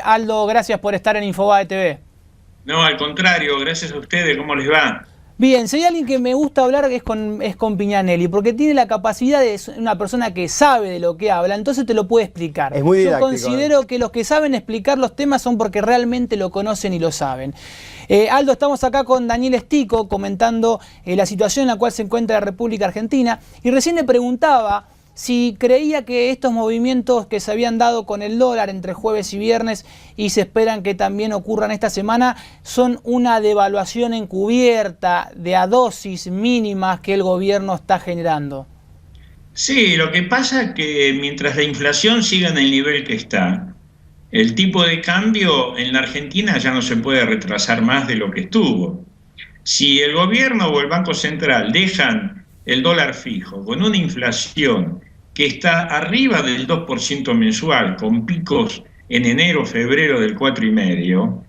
Aldo, gracias por estar en Infobae TV. No, al contrario, gracias a ustedes, ¿cómo les va? Bien, si hay alguien que me gusta hablar es con Pignanelli, porque tiene la capacidad de ser una persona que sabe de lo que habla, entonces te lo puede explicar. Es muy didáctico. Yo considero que los que saben explicar los temas son porque realmente lo conocen y lo saben. Aldo, estamos acá con Daniel Estico comentando la situación en la cual se encuentra la República Argentina, y recién le preguntaba si creía que estos movimientos que se habían dado con el dólar entre jueves y viernes y se esperan que también ocurran esta semana son una devaluación encubierta de a dosis mínimas que el gobierno está generando. Sí, lo que pasa es que mientras la inflación siga en el nivel que está, el tipo de cambio en la Argentina ya no se puede retrasar más de lo que estuvo. Si el gobierno o el Banco Central dejan el dólar fijo con una inflación que está arriba del 2% mensual, con picos en enero, febrero del 4,5%,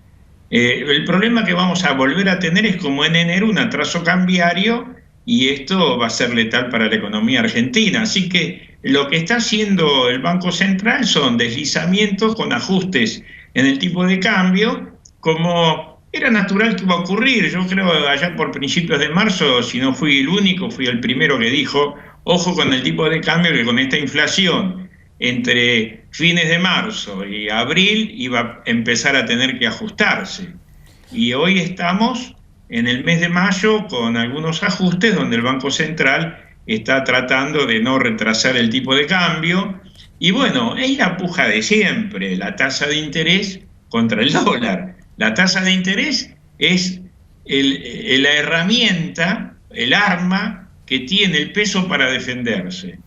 el problema que vamos a volver a tener es como en enero un atraso cambiario, y esto va a ser letal para la economía argentina. Así que lo que está haciendo el Banco Central son deslizamientos con ajustes en el tipo de cambio, como era natural que iba a ocurrir. Yo creo allá por principios de marzo, si no fui el único, fui el primero que dijo, ojo con el tipo de cambio, que con esta inflación entre fines de marzo y abril iba a empezar a tener que ajustarse. Y hoy estamos en el mes de mayo con algunos ajustes donde el Banco Central está tratando de no retrasar el tipo de cambio. Y bueno, es la puja de siempre, la tasa de interés contra el dólar. La tasa de interés es la herramienta, el arma que tiene el peso para defenderse.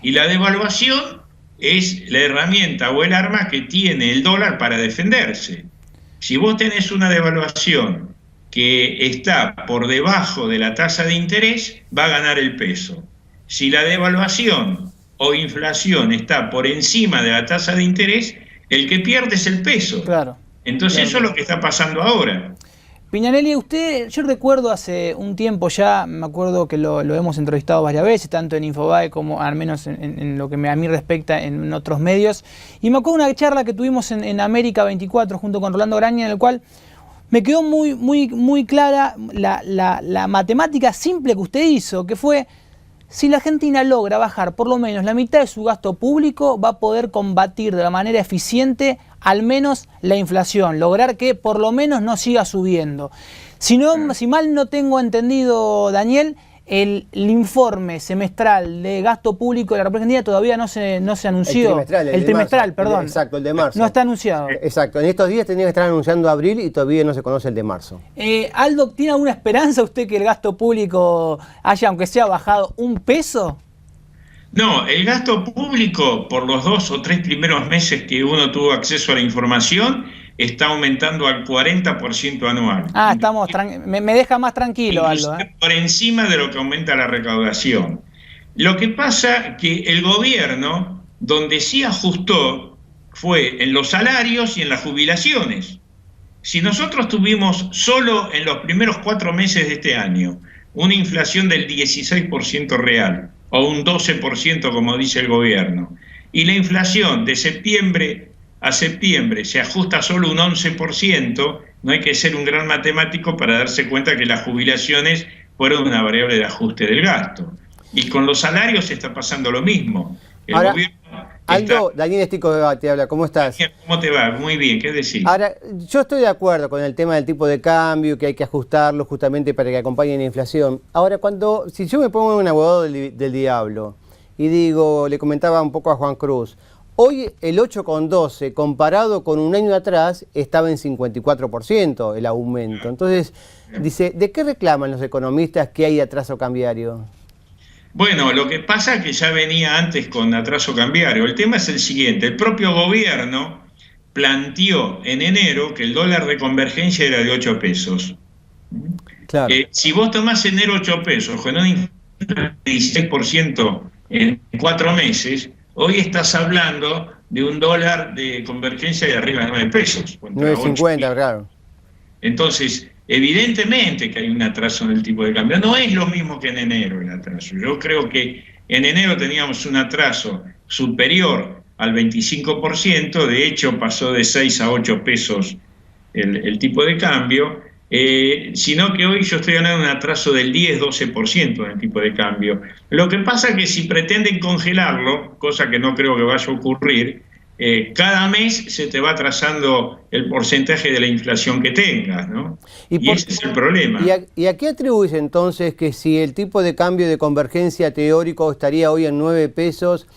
Y la devaluación es la herramienta o el arma que tiene el dólar para defenderse. Si vos tenés una devaluación que está por debajo de la tasa de interés, va a ganar el peso. Si la devaluación o inflación está por encima de la tasa de interés, el que pierde es el peso. Claro. Entonces claro. Eso es lo que está pasando ahora. Pignanelli, usted, yo recuerdo hace un tiempo ya, me acuerdo que lo hemos entrevistado varias veces, tanto en Infobae como al menos en lo que a mí respecta en otros medios, y me acuerdo una charla que tuvimos en América 24 junto con Rolando Graña, en el cual me quedó muy clara la matemática simple que usted hizo, que fue: si la Argentina logra bajar por lo menos la mitad de su gasto público, va a poder combatir de la manera eficiente al menos la inflación, lograr que por lo menos no siga subiendo. Si mal no tengo entendido, Daniel, el informe semestral de gasto público de la República Argentina todavía no se anunció. El trimestral, perdón. Exacto, el de marzo. No está anunciado. Exacto, en estos días tenía que estar anunciando abril y todavía no se conoce el de marzo. Aldo, ¿tiene alguna esperanza usted que el gasto público haya, aunque sea, bajado un peso? No, el gasto público por los 2 o 3 primeros meses que uno tuvo acceso a la información está aumentando al 40% anual. Me deja más tranquilo, Aldo. Por encima de lo que aumenta la recaudación. Lo que pasa que el gobierno, donde sí ajustó, fue en los salarios y en las jubilaciones. Si nosotros tuvimos solo en los primeros 4 meses de este año una inflación del 16% real, o un 12% como dice el gobierno, y la inflación de septiembre a septiembre se ajusta solo un 11%, no hay que ser un gran matemático para darse cuenta que las jubilaciones fueron una variable de ajuste del gasto. Y con los salarios está pasando lo mismo. El gobierno Aldo, Daniel Estico te habla, ¿cómo estás? ¿Cómo te va? Muy bien, ¿qué decís? Ahora, yo estoy de acuerdo con el tema del tipo de cambio, que hay que ajustarlo justamente para que acompañe la inflación. Ahora, si yo me pongo un abogado del diablo y digo, le comentaba un poco a Juan Cruz, hoy el 8,12 comparado con un año atrás estaba en 54% el aumento. Entonces, dice, ¿de qué reclaman los economistas que hay atraso cambiario? Bueno, lo que pasa es que ya venía antes con atraso cambiario. El tema es el siguiente: el propio gobierno planteó en enero que el dólar de convergencia era de 8 pesos. Claro. Si vos tomás enero 8 pesos con un inflación de 16% en 4 meses, hoy estás hablando de un dólar de convergencia de arriba de 9 pesos. 9,50, claro. Entonces, evidentemente que hay un atraso en el tipo de cambio. No es lo mismo que en enero el atraso. Yo creo que en enero teníamos un atraso superior al 25%, de hecho pasó de 6 a 8 pesos el tipo de cambio, sino que hoy yo estoy ganando un atraso del 10-12% en el tipo de cambio. Lo que pasa es que si pretenden congelarlo, cosa que no creo que vaya a ocurrir, cada mes se te va atrasando el porcentaje de la inflación que tengas, ¿no? Y ese es el problema. ¿Y a qué atribuyes entonces que si el tipo de cambio de convergencia teórico estaría hoy en 9 pesos,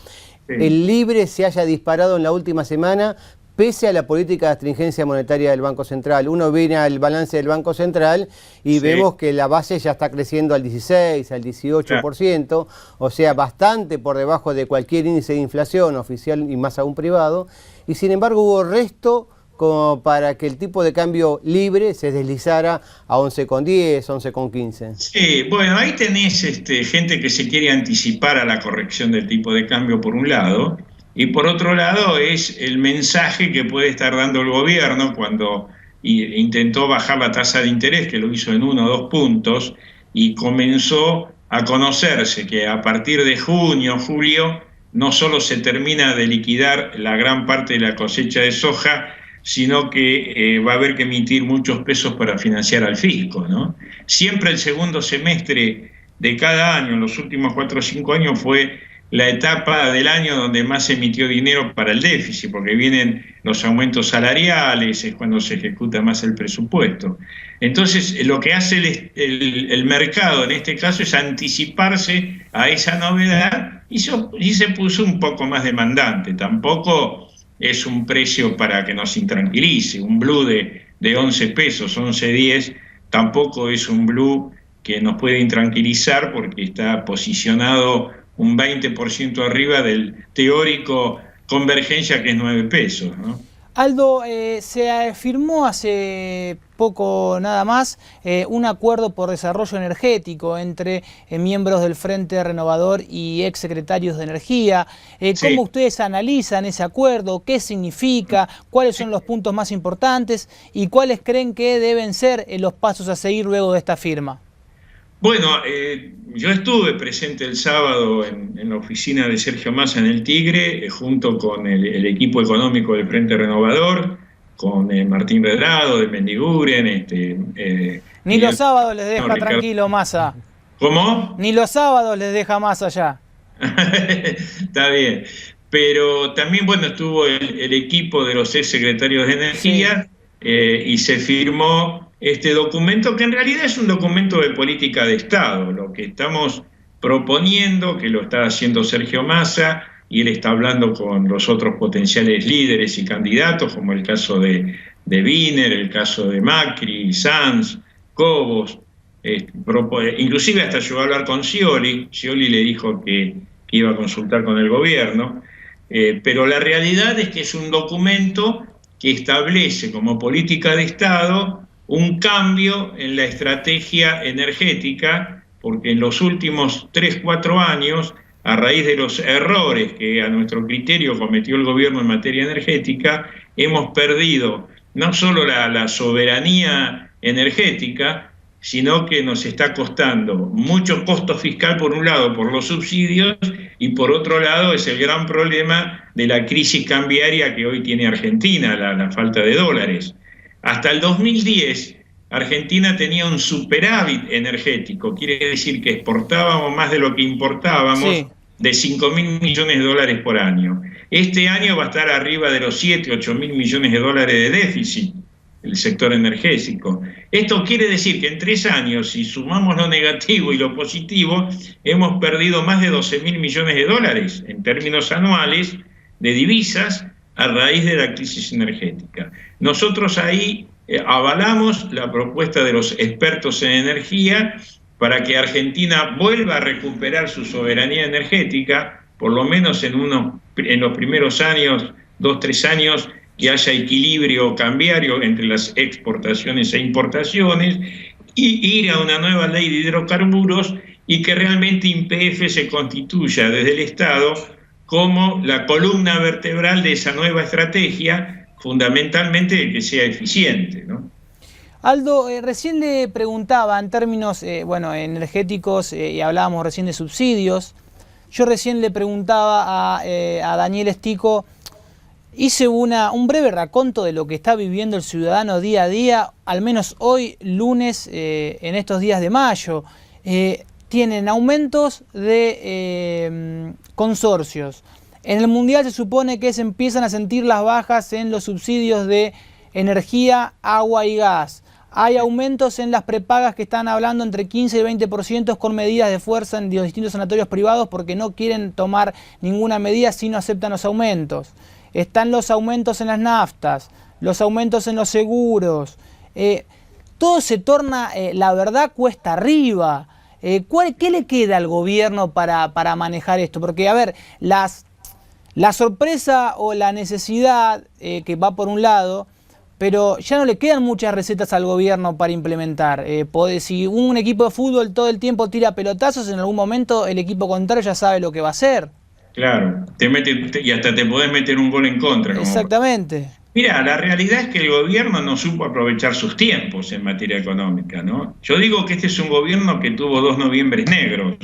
sí, el libre se haya disparado en la última semana, pese a la política de astringencia monetaria del Banco Central? Uno viene al balance del Banco Central y sí, vemos que la base ya está creciendo al 16, al 18%, claro, o sea, bastante por debajo de cualquier índice de inflación oficial y más aún privado, y sin embargo hubo resto como para que el tipo de cambio libre se deslizara a 11,10, 11,15. Sí, bueno, ahí tenés gente que se quiere anticipar a la corrección del tipo de cambio por un lado, y por otro lado es el mensaje que puede estar dando el gobierno cuando intentó bajar la tasa de interés, que lo hizo en 1 o 2 puntos, y comenzó a conocerse que a partir de junio, julio, no solo se termina de liquidar la gran parte de la cosecha de soja, sino que va a haber que emitir muchos pesos para financiar al fisco, ¿no? Siempre el segundo semestre de cada año, en los últimos 4 o 5 años, fue la etapa del año donde más se emitió dinero para el déficit, porque vienen los aumentos salariales, es cuando se ejecuta más el presupuesto. Entonces, lo que hace el mercado en este caso es anticiparse a esa novedad y se puso un poco más demandante. Tampoco es un precio para que nos intranquilice. Un blue de 11 pesos, 11.10, tampoco es un blue que nos puede intranquilizar porque está posicionado un 20% arriba del teórico convergencia, que es 9 pesos, ¿no? Aldo, se firmó hace poco nada más un acuerdo por desarrollo energético entre miembros del Frente Renovador y exsecretarios de Energía. ¿Cómo sí, ustedes analizan ese acuerdo? ¿Qué significa? ¿Cuáles son los puntos más importantes? ¿Y cuáles creen que deben ser los pasos a seguir luego de esta firma? Bueno, yo estuve presente el sábado en la oficina de Sergio Massa en el Tigre, junto con el equipo económico del Frente Renovador, con Martín Redrado de Mendiguren. Ni los sábados les deja tranquilo Massa. ¿Cómo? Ni los sábados les deja Massa allá. Está bien. Pero también, bueno, estuvo el equipo de los exsecretarios de Energía, sí, y se firmó este documento, que en realidad es un documento de política de Estado. Lo que estamos proponiendo, que lo está haciendo Sergio Massa, y él está hablando con los otros potenciales líderes y candidatos, como el caso de Wiener, el caso de Macri, Sanz, Cobos, inclusive hasta llegó a hablar con Scioli. Scioli le dijo que iba a consultar con el gobierno, pero la realidad es que es un documento que establece como política de Estado un cambio en la estrategia energética, porque en los últimos 3-4 años, a raíz de los errores que a nuestro criterio cometió el gobierno en materia energética, hemos perdido no solo la soberanía energética, sino que nos está costando mucho costo fiscal, por un lado, por los subsidios, y por otro lado es el gran problema de la crisis cambiaria que hoy tiene Argentina, la falta de dólares. Hasta el 2010, Argentina tenía un superávit energético, quiere decir que exportábamos más de lo que importábamos, sí, de 5.000 millones de dólares por año. Este año va a estar arriba de los 7-8.000 millones de dólares de déficit el sector energético. Esto quiere decir que en 3 años, si sumamos lo negativo y lo positivo, hemos perdido más de 12.000 millones de dólares en términos anuales de divisas a raíz de la crisis energética. Nosotros ahí avalamos la propuesta de los expertos en energía para que Argentina vuelva a recuperar su soberanía energética, por lo menos en los primeros años, 2-3 años, que haya equilibrio cambiario entre las exportaciones e importaciones, y ir a una nueva ley de hidrocarburos, y que realmente YPF se constituya desde el Estado como la columna vertebral de esa nueva estrategia, fundamentalmente que sea eficiente, ¿no? Aldo, recién le preguntaba en términos energéticos, y hablábamos recién de subsidios. Yo recién le preguntaba a Daniel Estico, hice un breve raconto de lo que está viviendo el ciudadano día a día, al menos hoy, lunes, en estos días de mayo. Tienen aumentos de consorcios. En el Mundial se supone que se empiezan a sentir las bajas en los subsidios de energía, agua y gas. Hay aumentos en las prepagas que están hablando entre 15 y 20% con medidas de fuerza en los distintos sanatorios privados porque no quieren tomar ninguna medida si no aceptan los aumentos. Están los aumentos en las naftas, los aumentos en los seguros. Todo se torna, la verdad, cuesta arriba. ¿Qué le queda al gobierno para manejar esto? Porque, a ver, la sorpresa o la necesidad que va por un lado, pero ya no le quedan muchas recetas al gobierno para implementar. Si un equipo de fútbol todo el tiempo tira pelotazos, en algún momento el equipo contrario ya sabe lo que va a hacer. Claro, y hasta te podés meter un gol en contra. Exactamente. Mira, la realidad es que el gobierno no supo aprovechar sus tiempos en materia económica, ¿no? Yo digo que este es un gobierno que tuvo 2 noviembres negros,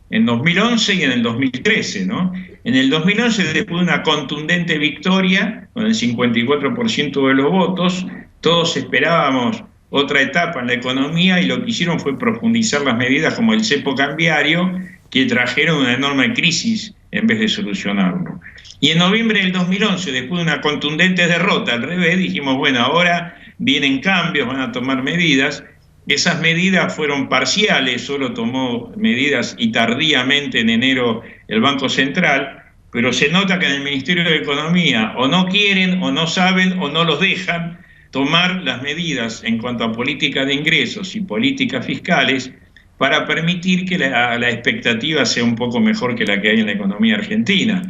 en 2011 y en el 2013, ¿no? En el 2011, después de una contundente victoria, con el 54% de los votos, todos esperábamos otra etapa en la economía y lo que hicieron fue profundizar las medidas como el cepo cambiario, que trajeron una enorme crisis en vez de solucionarlo. Y en noviembre del 2011, después de una contundente derrota, al revés, dijimos, bueno, ahora vienen cambios, van a tomar medidas. Esas medidas fueron parciales, solo tomó medidas y tardíamente en enero el Banco Central, pero se nota que en el Ministerio de Economía o no quieren, o no saben, o no los dejan tomar las medidas en cuanto a política de ingresos y políticas fiscales para permitir que la expectativa sea un poco mejor que la que hay en la economía argentina.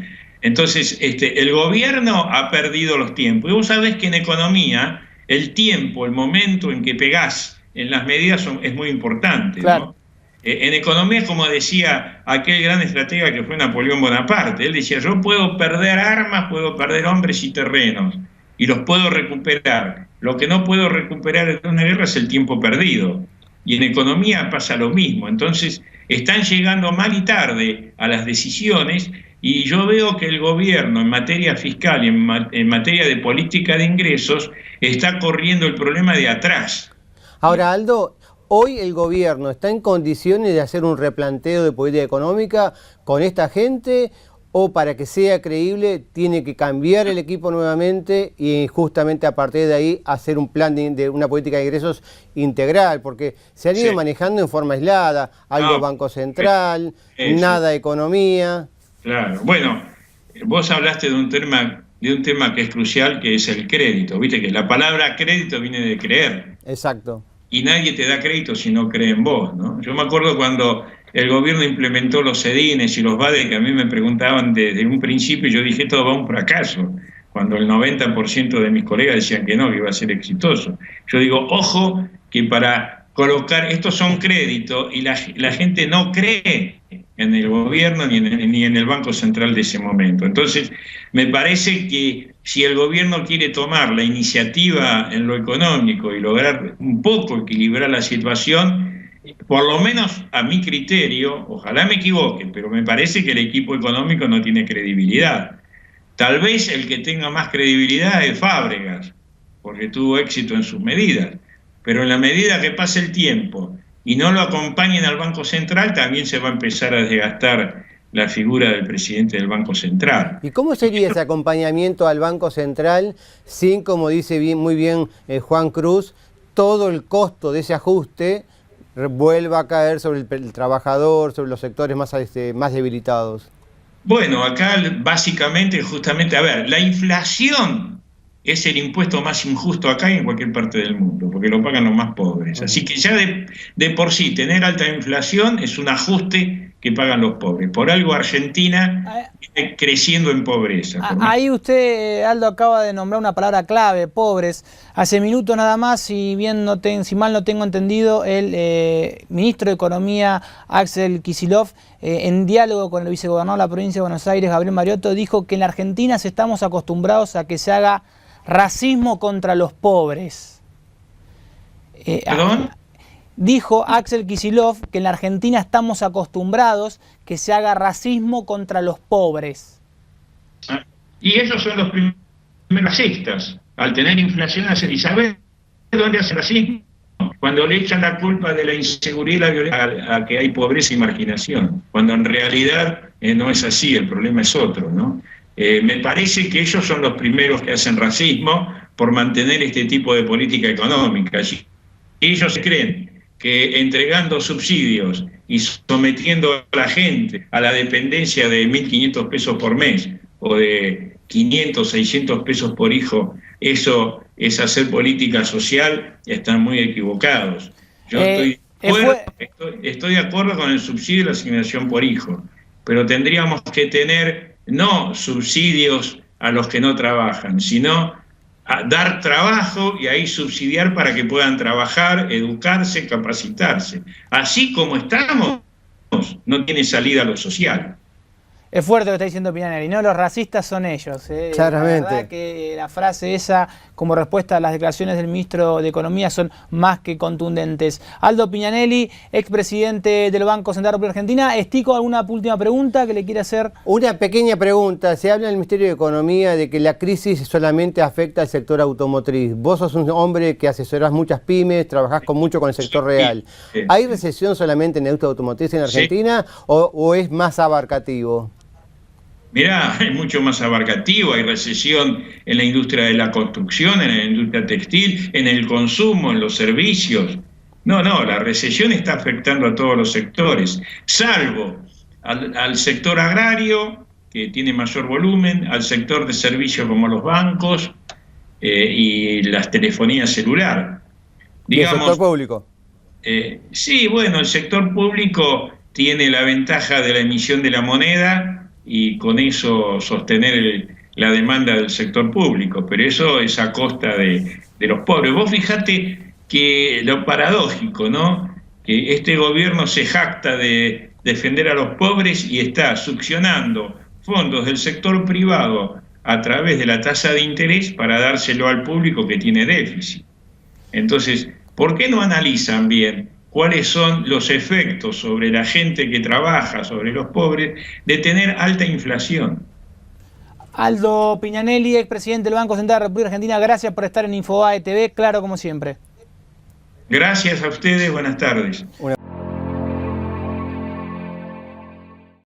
Entonces, el gobierno ha perdido los tiempos. Y vos sabés que en economía el tiempo, el momento en que pegás en las medidas es muy importante, claro, ¿no? En economía, como decía aquel gran estratega que fue Napoleón Bonaparte, él decía, yo puedo perder armas, puedo perder hombres y terrenos, y los puedo recuperar. Lo que no puedo recuperar en una guerra es el tiempo perdido. Y en economía pasa lo mismo. Entonces, están llegando mal y tarde a las decisiones, y yo veo que el gobierno en materia fiscal y en materia de política de ingresos está corriendo el problema de atrás. Ahora, Aldo, ¿hoy el gobierno está en condiciones de hacer un replanteo de política económica con esta gente? ¿O para que sea creíble tiene que cambiar el equipo nuevamente y justamente a partir de ahí hacer un plan de una política de ingresos integral? Porque se han ido manejando en forma aislada, algo Banco Central, nada economía. Claro, bueno, vos hablaste de un tema que es crucial, que es el crédito. Viste que la palabra crédito viene de creer. Exacto. Y nadie te da crédito si no cree en vos, ¿no? Yo me acuerdo cuando el gobierno implementó los CEDINES y los VADE, que a mí me preguntaban desde un principio, y yo dije, todo va a un fracaso, cuando el 90% de mis colegas decían que no, que iba a ser exitoso. Yo digo, ojo, que para colocar, estos son créditos, y la gente no cree en el gobierno ni en el Banco Central de ese momento. Entonces, me parece que si el gobierno quiere tomar la iniciativa en lo económico y lograr un poco equilibrar la situación, por lo menos a mi criterio, ojalá me equivoque, pero me parece que el equipo económico no tiene credibilidad. Tal vez el que tenga más credibilidad es Fábregas, porque tuvo éxito en sus medidas, pero en la medida que pase el tiempo y no lo acompañen al Banco Central, también se va a empezar a desgastar la figura del presidente del Banco Central. ¿Y cómo sería ese acompañamiento al Banco Central sin, como dice muy bien Juan Cruz, todo el costo de ese ajuste vuelva a caer sobre el trabajador, sobre los sectores más debilitados? Bueno, acá básicamente, justamente, a ver, la inflación es el impuesto más injusto acá y en cualquier parte del mundo, porque lo pagan los más pobres. Así que ya de por sí tener alta inflación es un ajuste que pagan los pobres. Por algo Argentina viene creciendo en pobreza. Ahí usted, Aldo, acaba de nombrar una palabra clave, pobres. Hace minutos nada más, si mal no tengo entendido, el ministro de Economía, Axel Kicillof, en diálogo con el vicegobernador de la provincia de Buenos Aires, Gabriel Mariotto, dijo que en la Argentina estamos acostumbrados a que se haga racismo contra los pobres. ¿Perdón? dijo Axel Kicillof que en la Argentina estamos acostumbrados que se haga racismo contra los pobres. Y ellos son los primeros racistas. Al tener inflación hacen, ¿y sabes dónde hacen racismo? Cuando le echan la culpa de la inseguridad y la violencia a que hay pobreza y marginación, cuando en realidad no es así, el problema es otro, ¿no? Me parece que ellos son los primeros que hacen racismo por mantener este tipo de política económica. Ellos creen que entregando subsidios y sometiendo a la gente a la dependencia de 1.500 pesos por mes o de 500, 600 pesos por hijo, eso es hacer política social, están muy equivocados. Yo estoy de acuerdo con el subsidio y la asignación por hijo, pero tendríamos que tener no subsidios a los que no trabajan, sino a dar trabajo y ahí subsidiar para que puedan trabajar, educarse, capacitarse. Así como estamos, no tiene salida lo social. Es fuerte lo que está diciendo Piñanelli, ¿no? Los racistas son ellos. Claramente. La verdad que la frase esa, como respuesta a las declaraciones del ministro de Economía, son más que contundentes. Aldo Piñanelli, expresidente del Banco Central de la República Argentina. Estico, ¿alguna última pregunta que le quiere hacer? Una pequeña pregunta. Se habla en el Ministerio de Economía de que la crisis solamente afecta al sector automotriz. Vos sos un hombre que asesorás muchas pymes, trabajás mucho con el sector real. ¿Hay recesión solamente en el auto automotriz en Argentina o es más abarcativo? Mirá, es mucho más abarcativo, hay recesión en la industria de la construcción, en la industria textil, en el consumo, en los servicios. No, la recesión está afectando a todos los sectores, salvo al sector agrario, que tiene mayor volumen, al sector de servicios como los bancos y las telefonías celular. Digamos, ¿y el sector público? Sí, bueno, el sector público tiene la ventaja de la emisión de la moneda, y con eso sostener la demanda del sector público, pero eso es a costa de los pobres. Vos fijate que lo paradójico, ¿no? Que este gobierno se jacta de defender a los pobres y está succionando fondos del sector privado a través de la tasa de interés para dárselo al público que tiene déficit. Entonces, ¿por qué no analizan bien cuáles son los efectos sobre la gente que trabaja, sobre los pobres, de tener alta inflación? Aldo Piñanelli, expresidente del Banco Central de la República Argentina, gracias por estar en Infobae TV, claro como siempre. Gracias a ustedes, buenas tardes.